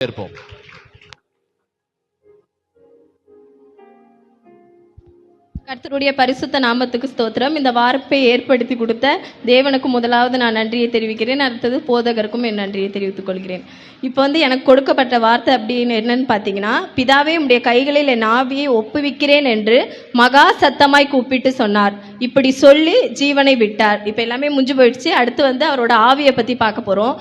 இருப்போம். கர்த்தருடைய பரிசுத்த நாமத்துக்கு ஸ்தோத்திரம். இந்த வார்ப்பை ஏற்படுத்தி கொடுத்த தேவனுக்கு முதலாவது நான் நன்றியை தெரிவிக்கிறேன். அடுத்தது போதகருக்கும் என் நன்றியை தெரிவித்துக் கொள்கிறேன். இப்போ எனக்கு கொடுக்கப்பட்ட வார்த்தை அப்படின்னு என்னன்னு பார்த்தீங்கன்னா, பிதாவே உடைய கைகளில் என் ஆவியை ஒப்புவிக்கிறேன் என்று மகா சத்தமாய் கூப்பிட்டு சொன்னார். இப்படி சொல்லி ஜீவனை விட்டார். இப்போ எல்லாமே முடிஞ்சு போயிடுச்சு. அடுத்து அவரோட ஆவியை பற்றி பார்க்க போகிறோம்.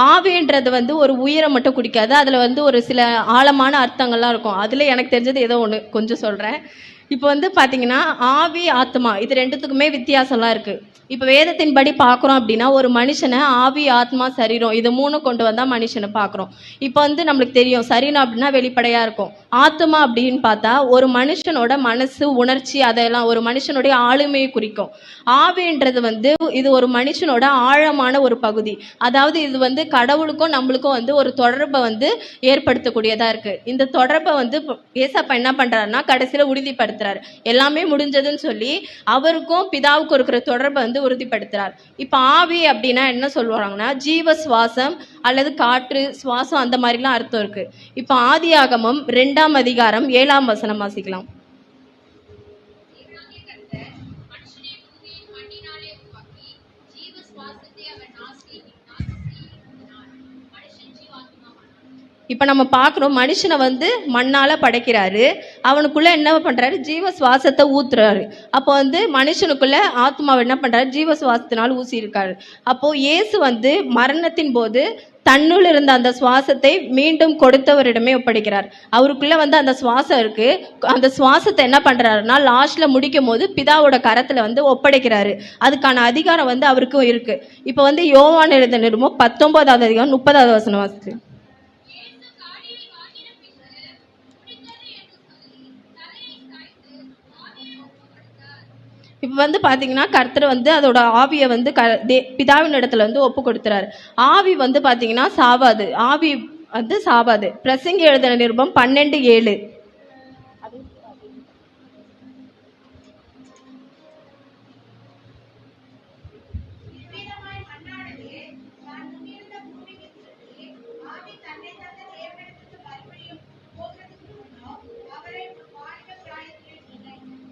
ஆவின்றது ஒரு உயிரை மட்டும் குடிக்காது. அதில் ஒரு சில ஆழமான அர்த்தங்கள்லாம் இருக்கும். அதில் எனக்கு தெரிஞ்சது ஏதோ ஒன்று கொஞ்சம் சொல்கிறேன். இப்போ பார்த்தீங்கன்னா, ஆவி ஆத்மா இது ரெண்டுத்துக்குமே வித்தியாசம்லாம் இருக்குது. இப்போ வேதத்தின் படி பார்க்குறோம் அப்படின்னா, ஒரு மனுஷனை ஆவி ஆத்மா சரீரம் இது மூணு கொண்டு வந்தால் மனுஷனை பார்க்குறோம். இப்போ நம்மளுக்கு தெரியும் சரீரம் அப்படின்னா வெளிப்படையாக இருக்கும். ஆத்மா அப்படின்னு பார்த்தா ஒரு மனுஷனோட மனசு உணர்ச்சி அதெல்லாம் ஒரு மனுஷனுடைய ஆளுமையை குறிக்கும். ஆவின்றது இது ஒரு மனுஷனோட ஆழமான ஒரு பகுதி. அதாவது இது கடவுளுக்கும் நம்மளுக்கும் ஒரு தொடர்பை ஏற்படுத்தக்கூடியதாக இருக்குது. இந்த தொடர்பை ஏசப்பா என்ன பண்ணுறாருன்னா கடைசியில் உறுதிப்படுத்துறாரு. எல்லாமே முடிஞ்சதுன்னு சொல்லி அவருக்கும் பிதாவுக்கும் இருக்கிற தொடர்பை உறுதிப்படுத்துறார். இப்ப ஆவி அப்படின்னா என்ன சொல்லுவாங்கன்னா, ஜீவ சுவாசம் அல்லது காற்று சுவாசம் அந்த மாதிரிலாம் அர்த்தம் இருக்கு. இப்ப ஆதியாகமம் 2ஆம் அதிகாரம் 7ஆம் வசனம் வாசிக்கலாம். இப்போ நம்ம பார்க்குறோம், மனுஷனை மண்ணால் படைக்கிறாரு. அவனுக்குள்ளே என்ன பண்ணுறாரு, ஜீவ சுவாசத்தை ஊத்துறாரு. அப்போ மனுஷனுக்குள்ளே ஆத்மாவை என்ன பண்ணுறாரு, ஜீவ சுவாசத்தினால் ஊசி இருக்காரு. அப்போது இயேசு மரணத்தின் போது தன்னுள் இருந்த அந்த சுவாசத்தை மீண்டும் கொடுத்தவரிடமே ஒப்படைக்கிறார். அவருக்குள்ளே அந்த சுவாசம் இருக்குது. அந்த சுவாசத்தை என்ன பண்ணுறாருன்னா லாஸ்ட்டில் முடிக்கும் போது பிதாவோட கரத்தில் ஒப்படைக்கிறாரு. அதுக்கான அதிகாரம் அவருக்கும் இருக்குது. இப்போ யோவான் எழுதின நிருபம் 19ஆவது அதிகாரம் 30ஆவது வசனம் வாசிச்சு. இப்போ பார்த்தீங்கன்னா கர்த்தர் அதோட ஆவியை பிதாவின் இடத்துல ஒப்பு கொடுத்துறாரு. ஆவி பார்த்தீங்கன்னா சாவாது. ஆவி சாவாது. பிரசங்கி எழுதின நிருபம் 12:7.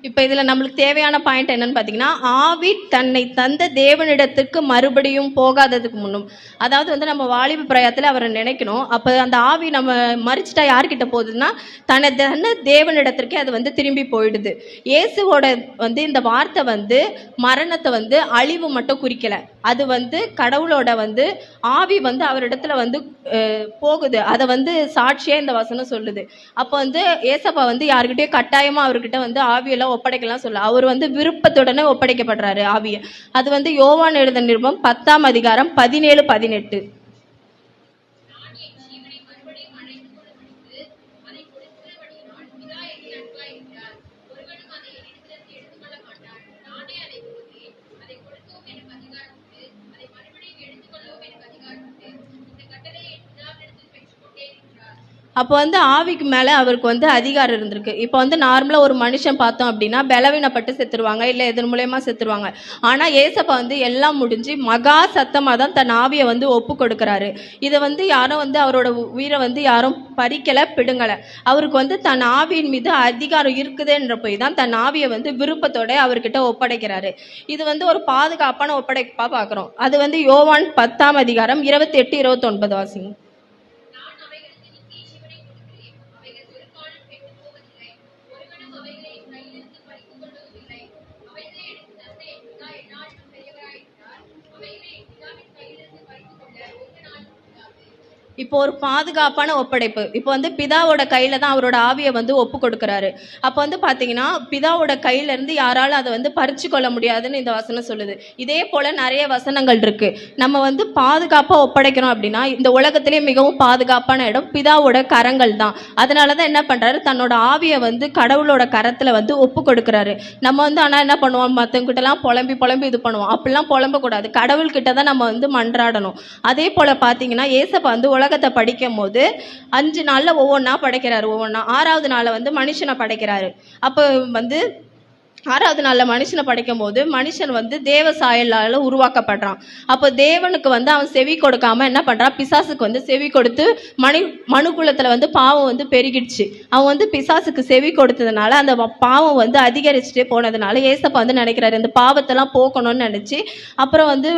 இப்போ இதில் நம்மளுக்கு தேவையான பாயிண்ட் என்னன்னு பார்த்தீங்கன்னா, ஆவி தன்னை தந்த தேவனிடத்துக்கு மறுபடியும் போகாததுக்கு முன்னும், அதாவது நம்ம வாலிப பிராயத்தில் அவரை நினைக்கணும். அப்போ அந்த ஆவி நம்ம மறிச்சிட்டா யார்கிட்ட போகுதுன்னா தன்னை தன்ன தேவனிடத்திற்கே அது திரும்பி போயிடுது. இயேசுவோட இந்த வார்த்தை மரணத்தை அழிவு மட்டும் குறிக்கலை. அது கடவுளோட ஆவி அவரிடத்துல போகுது. அதை சாட்சியாக இந்த வசனம் சொல்லுது. அப்போ ஏசப்பா யாருக்கிட்டே கட்டாயமாக அவர்கிட்ட ஆவியெல்லாம் ஒப்படைக்கலாம் சொல்ல, அவர் விருப்பத்துடனே ஒப்படைக்கப்படுறாரு ஆவியை. அது யோவான் எழுதின நிருபம் 10ஆம் அதிகாரம் 17-18. அப்போ ஆவிக்கு மேலே அவருக்கு அதிகாரம் இருந்திருக்கு. இப்போ நார்மலாக ஒரு மனுஷன் பார்த்தோம் அப்படின்னா பலவீனப்பட்டு செத்துருவாங்க, இல்லை இதன் மூலயமா செத்துருவாங்க. ஆனால் ஏசப்பா எல்லாம் முடிஞ்சு மகா சத்தமாக தான் தன் ஆவியை ஒப்பு கொடுக்குறாரு. இதை யாரும் அவரோட உயிரை யாரும் பறிக்கலை பிடுங்கலை. அவருக்கு தன் ஆவியின் மீது அதிகாரம் இருக்குதுன்ற போய் தான் தன் ஆவியை விருப்பத்தோட அவர்கிட்ட ஒப்படைக்கிறாரு. இது ஒரு பாதுகாப்பான ஒப்படைப்பா பார்க்குறோம். அது யோவான் 10ஆம் அதிகாரம் 28-29 வாசிங்க. இப்போ ஒரு பாதுகாப்பான ஒப்படைப்பு. இப்போ பிதாவோட கையில தான் அவரோட ஆவியை ஒப்பு கொடுக்குறாரு. அப்போ பார்த்தீங்கன்னா பிதாவோட கையிலேருந்து யாராலும் அதை பறிச்சு கொள்ள முடியாதுன்னு இந்த வசனம் சொல்லுது. இதே போல் நிறைய வசனங்கள் இருக்கு. நம்ம பாதுகாப்பாக ஒப்படைக்கிறோம் அப்படின்னா இந்த உலகத்திலே மிகவும் பாதுகாப்பான இடம் பிதாவோட கரங்கள் தான். அதனால தான் என்ன பண்ணுறாரு, தன்னோட ஆவியை கடவுளோட கரத்தில் ஒப்பு கொடுக்குறாரு. நம்ம ஆனால் என்ன பண்ணுவோம், மற்றவங்கிட்டலாம் புலம்பி இது பண்ணுவோம். அப்படிலாம் புலம்பக்கூடாது. கடவுள்கிட்ட தான் நம்ம மன்றாடணும். அதே போல் பார்த்தீங்கன்னா ஏசப்பா உலகத்தை படிக்கும் போது 5 நாள்ல ஒவ்வொன்றா படைக்கிறாரு. ஒவ்வொன்றா 6வது நாளை மனுஷனை படைக்கிறாரு. அப்போ 6வது நாள்ல மனுஷனை படைக்கும் போது மனுஷன் வந்து தேவ சாயலால உருவாக்கப்படுறான். அப்போ தேவனுக்கு வந்து அவன் செவி கொடுக்காம என்ன பண்றான், பிசாசுக்கு வந்து செவி கொடுத்து மனுக்குலத்துல வந்து பாவம் வந்து பெருகிடுச்சு. அவன் வந்து பிசாசுக்கு செவி கொடுத்ததுனால அந்த பாவம் வந்து அதிகரிச்சுட்டே போனதுனால ஏசப்பா வந்து நினைக்கிறாரு இந்த பாவத்தெல்லாம் போக்கணும்னு நினைச்சு அப்புறம் வந்து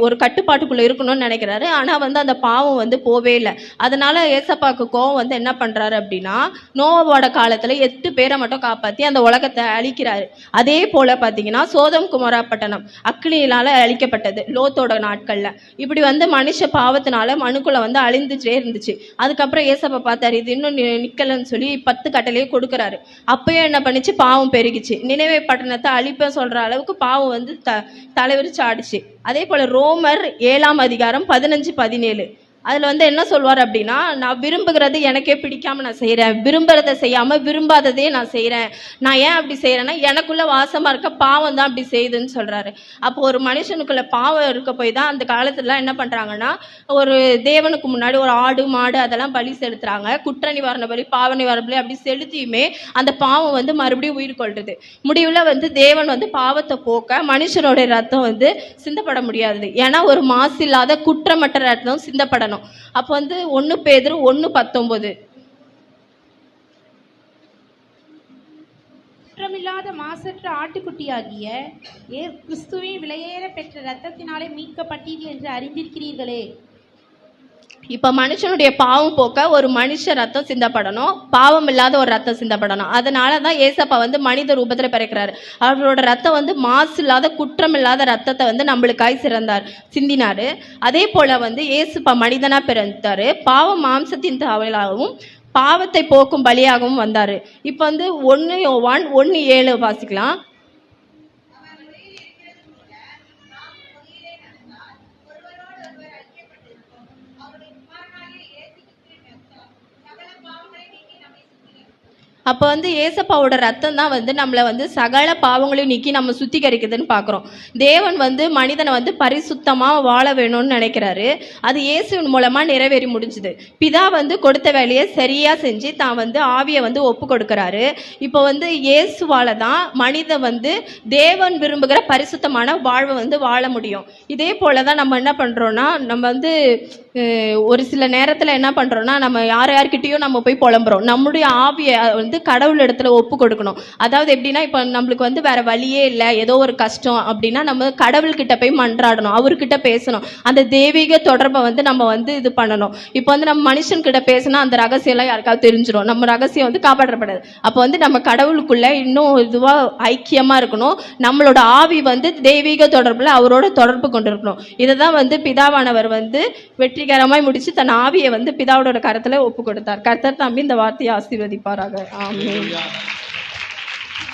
ஒரு கட்டுப்பாட்டுக்குள்ள இருக்கணும்னு நினைக்கிறாரு. ஆனா வந்து அந்த பாவம் வந்து போவே இல்லை. அதனால ஏசப்பாக்கு கோவம் வந்து என்ன பண்றாரு அப்படின்னா, நோவாவோட காலத்துல 8 பேரை மட்டும் காப்பாத்தி அந்த உலகத்தை அழிக்கிறாரு. அதே போல பாத்தீங்கன்னா சோதம் குமரா பட்டணம் அக்னியினால அழிக்கப்பட்டது லோத்தோட நாட்கள்ல. இப்படி வந்து மனுஷ பாவத்தினால மனுக்குள்ள வந்து அழிந்துட்டே இருந்துச்சு. அதுக்கப்புறம் ஏசப்பா பார்த்தாரு இது இன்னும் நிக்கலன்னு சொல்லி 10 கட்டளையே கொடுக்குறாரு. அப்பயும் என்ன பண்ணிச்சு, பாவம் பெருகிச்சு. நினைவே பட்டணத்தை அழிப்ப சொல்ற அளவுக்கு பாவம் வந்து தலைவிரிச்சு ஆடிச்சு. அதே போல ரோமர் 7ஆம் அதிகாரம் 15-17 அதில் வந்து என்ன சொல்வார் அப்படின்னா, நான் விரும்புகிறது எனக்கே பிடிக்காம நான் செய்கிறேன், விரும்புறதை செய்யாமல் விரும்பாததே நான் செய்கிறேன். நான் ஏன் அப்படி செய்கிறேன்னா எனக்குள்ளே வாசமாக இருக்க பாவம் தான் அப்படி செய்யுதுன்னு சொல்கிறாரு. அப்போ ஒரு மனுஷனுக்குள்ள பாவம் இருக்க போய் தான் அந்த காலத்துலலாம் என்ன பண்ணுறாங்கன்னா, ஒரு தேவனுக்கு முன்னாடி ஒரு ஆடு மாடு அதெல்லாம் பலி செலுத்துகிறாங்க. குற்ற நிவாரண பலி, பாவ நிவாரண பலி அப்படி செலுத்தியுமே அந்த பாவம் வந்து மறுபடியும் உயிர் கொள்றது. முடிவில் வந்து தேவன் வந்து பாவத்தை போக்க மனுஷனோட ரத்தம் வந்து சிந்தப்பட முடியாது. ஏன்னா ஒரு மாசு இல்லாத குற்றமற்ற ரத்தம் சிந்தப்படணும். அப்ப வந்து 1 பேதுரு 1:19 குற்றமில்லாத மாசற்ற ஆட்டுக்குட்டியாகிய கிறிஸ்துவின் விலையேற பெற்ற இரத்தத்தினாலே மீட்கப்பட்டீர்கள் என்று அறிந்திருக்கிறீர்களே. இப்ப மனுஷனுடைய பாவம் போக்க ஒரு மனுஷ ரத்தம் சிந்தப்படணும், பாவம் இல்லாத ஒரு ரத்தம் சிந்தப்படணும். அதனாலதான் ஏசப்பா வந்து மனித ரூபத்துல பிறக்கிறாரு. அவரோட ரத்தம் வந்து மாசு இல்லாத குற்றம் இல்லாத ரத்தத்தை வந்து நம்மளுக்காய் சிந்தினாரு. அதே போல வந்து ஏசப்பா மனிதனா பிறந்தாரு. பாவம் மாம்சத்தின் தாவலாகவும் பாவத்தை போக்கும் பலியாகவும் வந்தாரு. இப்ப வந்து 1 யோவான் 1:7 வாசிக்கலாம். அப்போ வந்து ஏசப்பாவோட ரத்தம் தான் வந்து நம்மளை வந்து சகல பாவங்களையும் நீக்கி நம்ம சுத்திகரிக்குதுன்னு பார்க்குறோம். தேவன் வந்து மனிதனை வந்து பரிசுத்தமாக வாழ வேணும்னு நினைக்கிறாரு. அது இயேசுவின் மூலமாக நிறைவேறி முடிஞ்சுது. பிதா வந்து கொடுத்த வேலையை சரியாக செஞ்சு தான் வந்து ஆவியை வந்து ஒப்பு கொடுக்குறாரு. இப்போ வந்து இயேசுவால தான் மனிதன் வந்து தேவன் விரும்புகிற பரிசுத்தமான வாழ்வை வந்து வாழ முடியும். இதே போல தான் நம்ம என்ன பண்ணுறோன்னா, நம்ம வந்து ஒரு சில நேரத்தில் என்ன பண்ணுறோன்னா, நம்ம யார்கிட்டையும் நம்ம போய் புலம்புறோம். நம்முடைய ஆவியை வந்து கடவுள் இடத்துல ஒப்பு கொடுக்கணும். அதாவது எப்படின்னா, இப்போ நம்மளுக்கு வந்து வேற வழியே இல்லை, ஏதோ ஒரு கஷ்டம் அப்படின்னா நம்ம கடவுள்கிட்ட போய் மன்றாடணும், அவர்கிட்ட பேசணும். அந்த தெய்வீக தொடர்பை வந்து நம்ம வந்து இது பண்ணணும். இப்போ வந்து நம்ம மனுஷன்கிட்ட பேசினா அந்த ரகசியம் எல்லாம் யாருக்காவது தெரிஞ்சிடும், நம்ம ரகசியம் வந்து காப்பாற்றப்படாது. அப்போ வந்து நம்ம கடவுளுக்குள்ள இன்னும் இதுவாக ஐக்கியமாக இருக்கணும். நம்மளோட ஆவி வந்து தெய்வீக தொடர்பில் அவரோட தொடர்பு கொண்டு இருக்கணும். இதை தான் வந்து பிதாவானவர் வந்து வெற்றிகரமாய் முடிச்சு தன் ஆவியை வந்து பிதாவோட கரத்துல ஒப்பு கொடுத்தார். கர்த்தர் தாமே இந்த வார்த்தையை ஆசீர்வதிப்பாராக. ஆமென்.